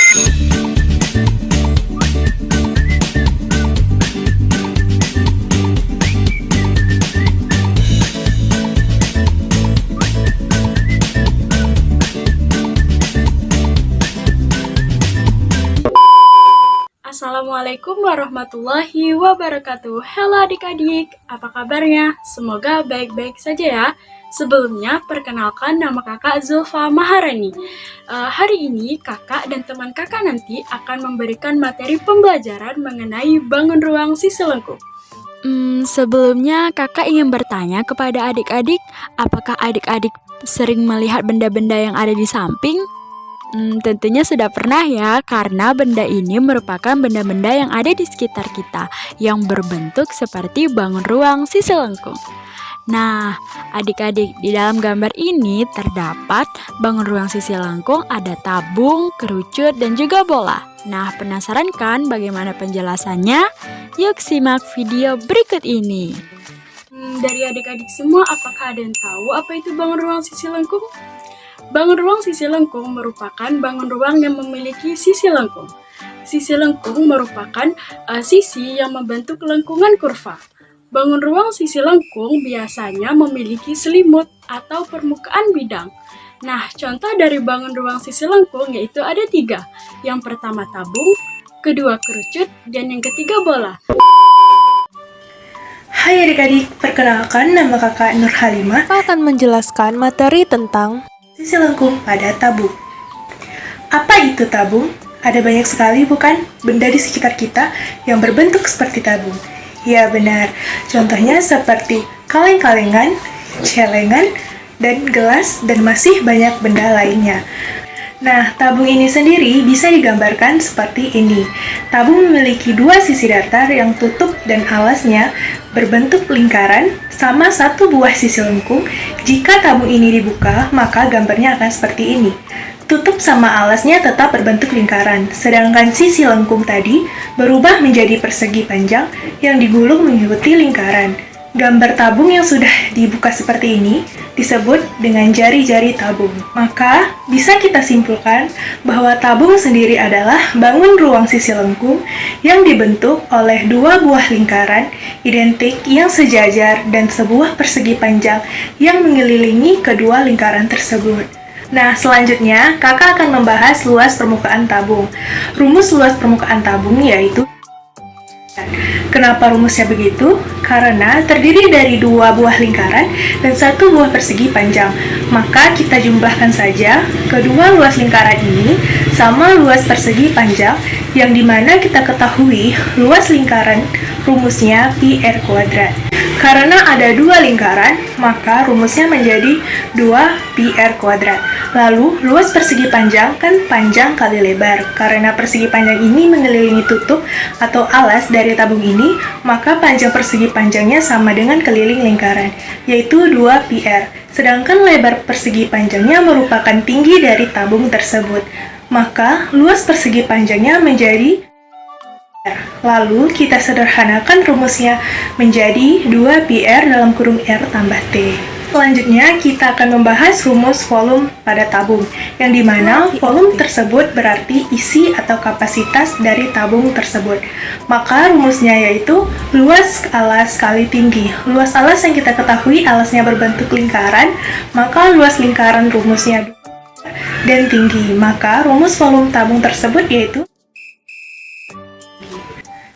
Assalamualaikum warahmatullahi wabarakatuh. Halo adik-adik, apa kabarnya? Semoga baik-baik saja ya. Sebelumnya, perkenalkan nama kakak Zulfa Maharani. Hari ini kakak dan teman kakak nanti akan memberikan materi pembelajaran mengenai bangun ruang sisi lengkung. Sebelumnya kakak ingin bertanya kepada adik-adik, apakah adik-adik sering melihat benda-benda yang ada di samping? Tentunya sudah pernah ya, karena benda ini merupakan benda-benda yang ada di sekitar kita, yang berbentuk seperti bangun ruang sisi lengkung. Nah, adik-adik, di dalam gambar ini terdapat bangun ruang sisi lengkung, ada tabung, kerucut, dan juga bola. Nah, penasaran kan bagaimana penjelasannya? Yuk simak video berikut ini. Dari adik-adik semua, apakah ada yang tahu apa itu bangun ruang sisi lengkung? Bangun ruang sisi lengkung merupakan bangun ruang yang memiliki sisi lengkung. Sisi lengkung merupakan sisi yang membentuk lengkungan kurva. Bangun ruang sisi lengkung biasanya memiliki selimut atau permukaan bidang. Nah, contoh dari bangun ruang sisi lengkung yaitu ada 3. Yang pertama tabung, kedua kerucut, dan yang ketiga bola. Hai adik-adik, perkenalkan nama kakak Nur Halimah. Kakak akan menjelaskan materi tentang Sisi lengkung pada tabung. Apa itu tabung? Ada banyak sekali bukan benda di sekitar kita yang berbentuk seperti tabung. Ya benar, contohnya seperti kaleng-kalengan, celengan, dan gelas, dan masih banyak benda lainnya. Nah, tabung ini sendiri bisa digambarkan seperti ini. Tabung memiliki 2 sisi datar yang tutup dan alasnya berbentuk lingkaran sama 1 buah sisi lengkung. Jika tabung ini dibuka, maka gambarnya akan seperti ini. Tutup sama alasnya tetap berbentuk lingkaran, sedangkan sisi lengkung tadi berubah menjadi persegi panjang yang digulung mengikuti lingkaran. Gambar tabung yang sudah dibuka seperti ini disebut dengan jari-jari tabung. Maka, bisa kita simpulkan bahwa tabung sendiri adalah bangun ruang sisi lengkung yang dibentuk oleh 2 buah lingkaran identik yang sejajar dan sebuah persegi panjang yang mengelilingi kedua lingkaran tersebut. Nah, selanjutnya kakak akan membahas luas permukaan tabung. Rumus luas permukaan tabung yaitu Kenapa rumusnya begitu? Karena terdiri dari 2 buah lingkaran dan 1 buah persegi panjang. Maka kita jumlahkan saja kedua luas lingkaran ini sama luas persegi panjang, yang dimana kita ketahui luas lingkaran rumusnya pi r kuadrat. Karena ada 2 lingkaran, maka rumusnya menjadi 2 pi r kuadrat. Lalu, luas persegi panjang kan panjang kali lebar. Karena persegi panjang ini mengelilingi tutup atau alas dari tabung ini, maka panjang persegi panjangnya sama dengan keliling lingkaran, yaitu 2 pi r. Sedangkan lebar persegi panjangnya merupakan tinggi dari tabung tersebut. Maka, luas persegi panjangnya menjadi Lalu, kita sederhanakan rumusnya menjadi 2 pi r dalam kurung r tambah t. Selanjutnya, kita akan membahas rumus volume pada tabung, yang dimana volume tersebut berarti isi atau kapasitas dari tabung tersebut. Maka rumusnya yaitu luas alas kali tinggi. Luas alas yang kita ketahui alasnya berbentuk lingkaran, maka luas lingkaran rumusnya dan tinggi. Maka rumus volume tabung tersebut yaitu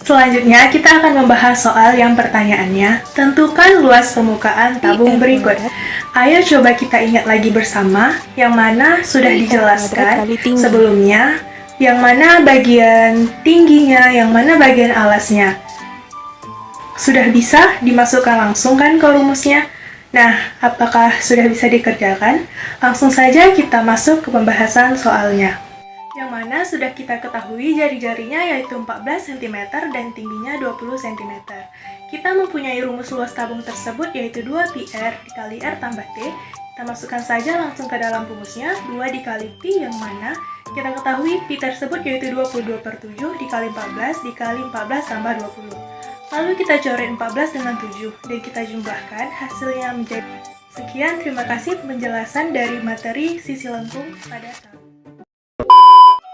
Selanjutnya, kita akan membahas soal yang pertanyaannya, tentukan luas permukaan tabung berikut. Ayo coba kita ingat lagi bersama, yang mana sudah dijelaskan sebelumnya, yang mana bagian tingginya, yang mana bagian alasnya. Sudah bisa dimasukkan langsung kan ke rumusnya? Nah, apakah sudah bisa dikerjakan? Langsung saja kita masuk ke pembahasan soalnya. Yang mana sudah kita ketahui jari-jarinya yaitu 14 cm dan tingginya 20 cm. Kita mempunyai rumus luas tabung tersebut yaitu 2 pi r dikali r tambah t. Kita masukkan saja langsung ke dalam rumusnya, 2 dikali pi yang mana kita ketahui pi tersebut yaitu 22/7 dikali 14 dikali 14 tambah 20. Lalu kita coret 14 dengan 7 dan kita jumlahkan, hasilnya menjadi sekian. Terima kasih penjelasan dari materi sisi lengkung pada tabung.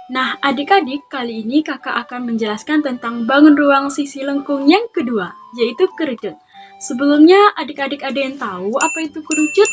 Nah, adik-adik, kali ini kakak akan menjelaskan tentang bangun ruang sisi lengkung yang kedua, yaitu kerucut. Sebelumnya, adik-adik ada yang tahu apa itu kerucut?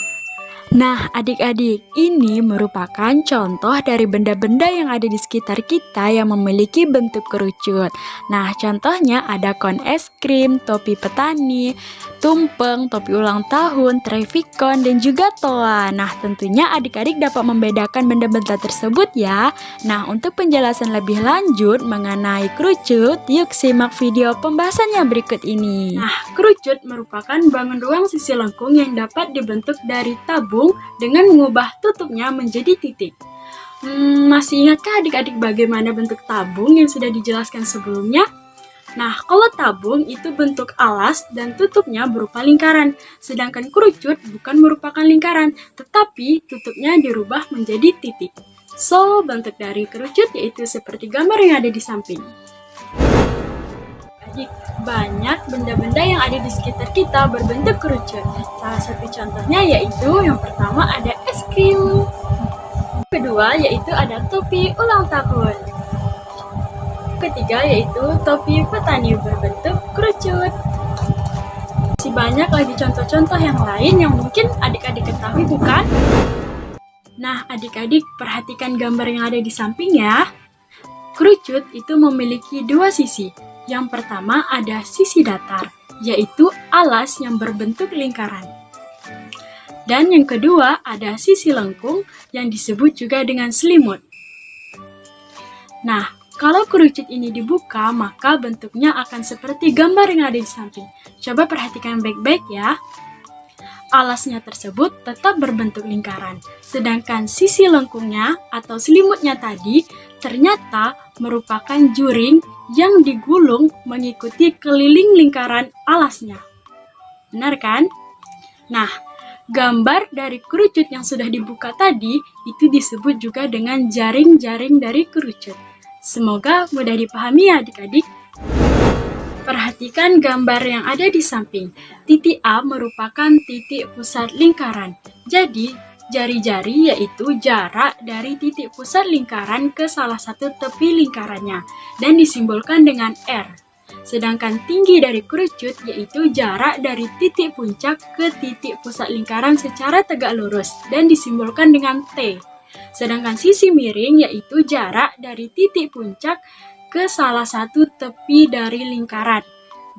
Nah, adik-adik, ini merupakan contoh dari benda-benda yang ada di sekitar kita yang memiliki bentuk kerucut. Nah, contohnya ada kon es krim, topi petani, tumpeng, topi ulang tahun, trafikon, dan juga toa. Nah, tentunya adik-adik dapat membedakan benda-benda tersebut ya. Nah, untuk penjelasan lebih lanjut mengenai kerucut, yuk simak video pembahasannya berikut ini. Nah, kerucut merupakan bangun ruang sisi lengkung yang dapat dibentuk dari tabung dengan mengubah tutupnya menjadi titik. Masih ingatkah adik-adik bagaimana bentuk tabung yang sudah dijelaskan sebelumnya? Nah, kalau tabung itu bentuk alas dan tutupnya berupa lingkaran, sedangkan kerucut bukan merupakan lingkaran, tetapi tutupnya dirubah menjadi titik. So, bentuk dari kerucut yaitu seperti gambar yang ada di samping. Banyak benda-benda yang ada di sekitar kita berbentuk kerucut. Salah satu contohnya yaitu yang pertama ada es krim. Kedua yaitu ada topi ulang tahun. Ketiga yaitu topi petani berbentuk kerucut. Masih banyak lagi contoh-contoh yang lain yang mungkin adik-adik ketahui bukan? Nah, adik-adik perhatikan gambar yang ada di samping ya. Kerucut itu memiliki dua sisi. Yang pertama ada sisi datar, yaitu alas yang berbentuk lingkaran. Dan yang kedua ada sisi lengkung yang disebut juga dengan selimut. Nah, kalau kerucut ini dibuka, maka bentuknya akan seperti gambar yang ada di samping. Coba perhatikan baik-baik ya. Alasnya tersebut tetap berbentuk lingkaran, sedangkan sisi lengkungnya atau selimutnya tadi ternyata merupakan juring yang digulung mengikuti keliling lingkaran alasnya. Benar kan? Nah, gambar dari kerucut yang sudah dibuka tadi itu disebut juga dengan jaring-jaring dari kerucut. Semoga mudah dipahami ya adik-adik. Perhatikan gambar yang ada di samping. Titik A merupakan titik pusat lingkaran. Jadi, jari-jari yaitu jarak dari titik pusat lingkaran ke salah satu tepi lingkarannya dan disimbolkan dengan R. Sedangkan tinggi dari kerucut yaitu jarak dari titik puncak ke titik pusat lingkaran secara tegak lurus dan disimbolkan dengan T. Sedangkan sisi miring yaitu jarak dari titik puncak ke salah satu tepi dari lingkaran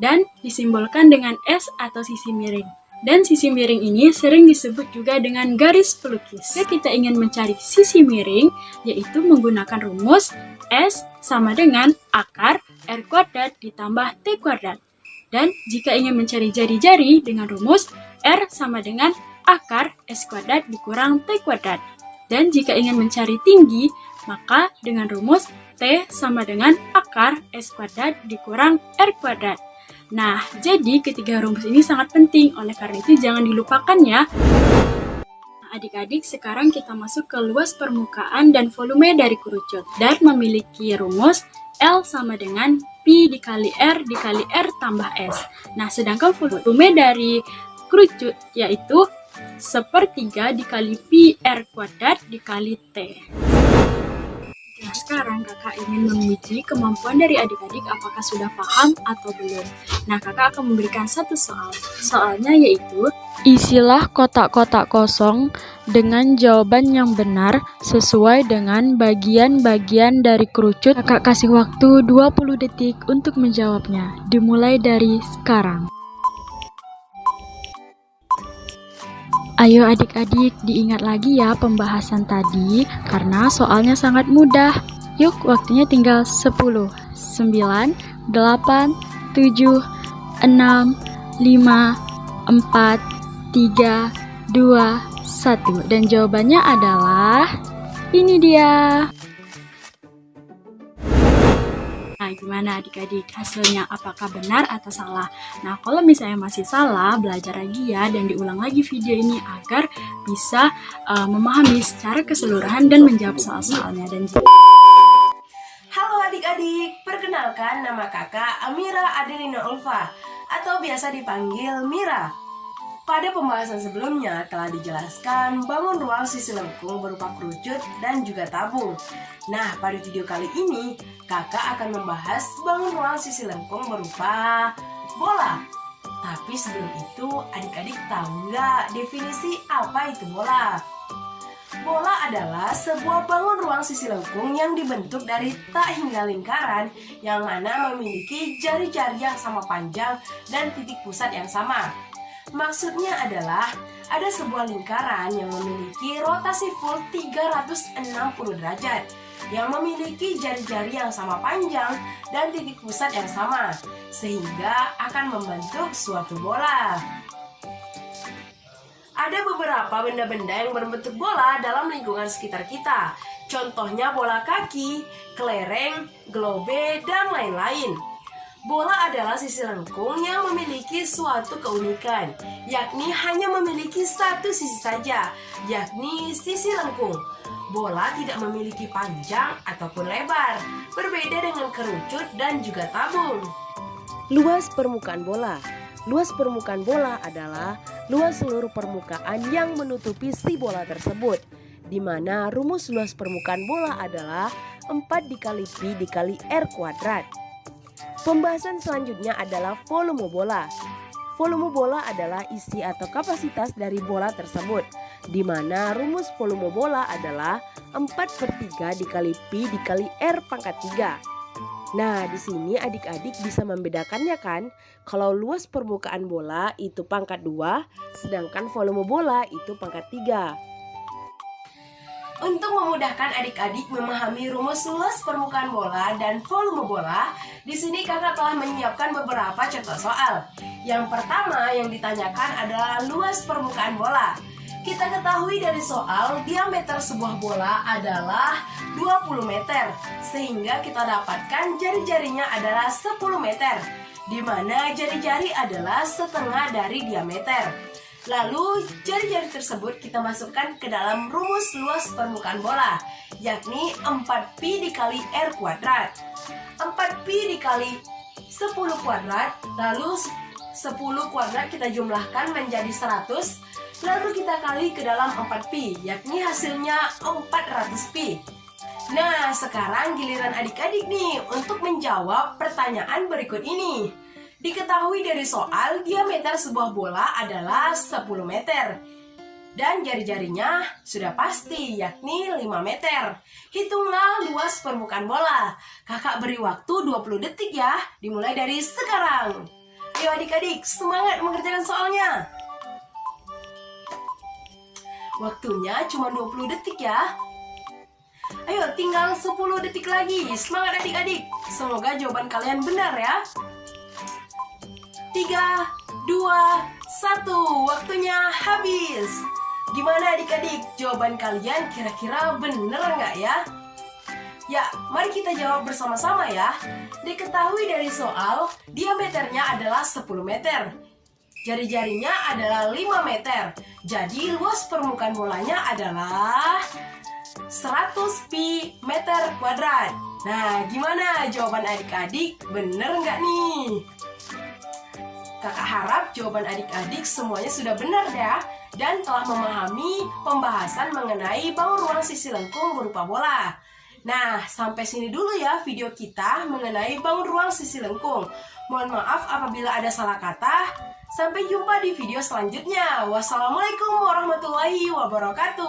dan disimbolkan dengan S atau sisi miring. Dan sisi miring ini sering disebut juga dengan garis pelukis. Jika kita ingin mencari sisi miring, yaitu menggunakan rumus S sama dengan akar R kuadrat ditambah T kuadrat. Dan jika ingin mencari jari-jari dengan rumus R sama dengan akar S kuadrat dikurang T kuadrat. Dan jika ingin mencari tinggi, maka dengan rumus T sama dengan akar S kuadrat dikurang R kuadrat. Nah, jadi ketiga rumus ini sangat penting, oleh karena itu jangan dilupakan ya. Nah, adik-adik, sekarang kita masuk ke luas permukaan dan volume dari kerucut dan memiliki rumus L sama dengan Pi dikali R tambah S. Nah, sedangkan volume dari kerucut yaitu sepertiga dikali Pi R kuadrat dikali T. Nah, sekarang kakak ingin menguji kemampuan dari adik-adik apakah sudah paham atau belum. Nah, kakak akan memberikan satu soal. Soalnya yaitu, isilah kotak-kotak kosong dengan jawaban yang benar sesuai dengan bagian-bagian dari kerucut. Kakak kasih waktu 20 detik untuk menjawabnya. Dimulai dari sekarang. Ayo adik-adik, diingat lagi ya pembahasan tadi, karena soalnya sangat mudah. Yuk, waktunya tinggal 10, 9, 8, 7, 6, 5, 4, 3, 2, 1. Dan jawabannya adalah, ini dia. Nah, gimana adik-adik hasilnya, apakah benar atau salah? Nah, kalau misalnya masih salah, belajar lagi ya dan diulang lagi video ini agar bisa memahami secara keseluruhan dan menjawab soal-soalnya. Halo adik-adik, perkenalkan nama kakak Amira Adelina Ulfa atau biasa dipanggil Mira. Pada pembahasan sebelumnya telah dijelaskan bangun ruang sisi lengkung berupa kerucut dan juga tabung. Nah, pada video kali ini kakak akan membahas bangun ruang sisi lengkung berupa bola. Tapi sebelum itu, adik-adik tahu nggak definisi apa itu bola? Bola adalah sebuah bangun ruang sisi lengkung yang dibentuk dari tak hingga lingkaran yang mana memiliki jari-jari yang sama panjang dan titik pusat yang sama. Maksudnya adalah ada sebuah lingkaran yang memiliki rotasi full 360 derajat yang memiliki jari-jari yang sama panjang dan titik pusat yang sama sehingga akan membentuk suatu bola. Ada beberapa benda-benda yang berbentuk bola dalam lingkungan sekitar kita. Contohnya bola kaki, kelereng, globe, dan lain-lain. Bola adalah sisi lengkung yang memiliki suatu keunikan, yakni hanya memiliki satu sisi saja, yakni sisi lengkung. Bola tidak memiliki panjang ataupun lebar, berbeda dengan kerucut dan juga tabung. Luas permukaan bola. Luas permukaan bola adalah luas seluruh permukaan yang menutupi si bola tersebut, di mana rumus luas permukaan bola adalah 4 dikali pi dikali r kuadrat. Pembahasan selanjutnya adalah volume bola. Volume bola adalah isi atau kapasitas dari bola tersebut, di mana rumus volume bola adalah 4/3 dikali pi dikali r pangkat 3. Nah, di sini adik-adik bisa membedakannya kan? Kalau luas permukaan bola itu pangkat 2, sedangkan volume bola itu pangkat 3. Untuk memudahkan adik-adik memahami rumus luas permukaan bola dan volume bola, di sini kakak telah menyiapkan beberapa contoh soal. Yang pertama yang ditanyakan adalah luas permukaan bola. Kita ketahui dari soal diameter sebuah bola adalah 20 meter, sehingga kita dapatkan jari-jarinya adalah 10 meter, di mana jari-jari adalah setengah dari diameter. Lalu jari-jari tersebut kita masukkan ke dalam rumus luas permukaan bola, yakni 4pi dikali r kuadrat. 4pi dikali 10 kuadrat, lalu 10 kuadrat kita jumlahkan menjadi 100, lalu kita kali ke dalam 4pi, yakni hasilnya 400pi. Nah, sekarang giliran adik-adik nih untuk menjawab pertanyaan berikut ini. Diketahui dari soal diameter sebuah bola adalah 10 meter dan jari-jarinya sudah pasti yakni 5 meter. Hitunglah luas permukaan bola. Kakak beri waktu 20 detik ya, dimulai dari sekarang. Ayo adik-adik, semangat mengerjakan soalnya. Waktunya cuma 20 detik ya. Ayo, tinggal 10 detik lagi. Semangat adik-adik. Semoga jawaban kalian benar ya. 3, 2, 1, waktunya habis. Gimana adik-adik, jawaban kalian kira-kira bener nggak ya? Ya, mari kita jawab bersama-sama ya. Diketahui dari soal, diameternya adalah 10 meter. Jari-jarinya adalah 5 meter. Jadi luas permukaan bolanya adalah 100 pi meter kuadrat. Nah, gimana jawaban adik-adik? Bener nggak nih? Kakak harap jawaban adik-adik semuanya sudah benar ya, dan telah memahami pembahasan mengenai bangun ruang sisi lengkung berupa bola. Nah, sampai sini dulu ya video kita mengenai bangun ruang sisi lengkung. Mohon maaf apabila ada salah kata. Sampai jumpa di video selanjutnya. Wassalamualaikum warahmatullahi wabarakatuh.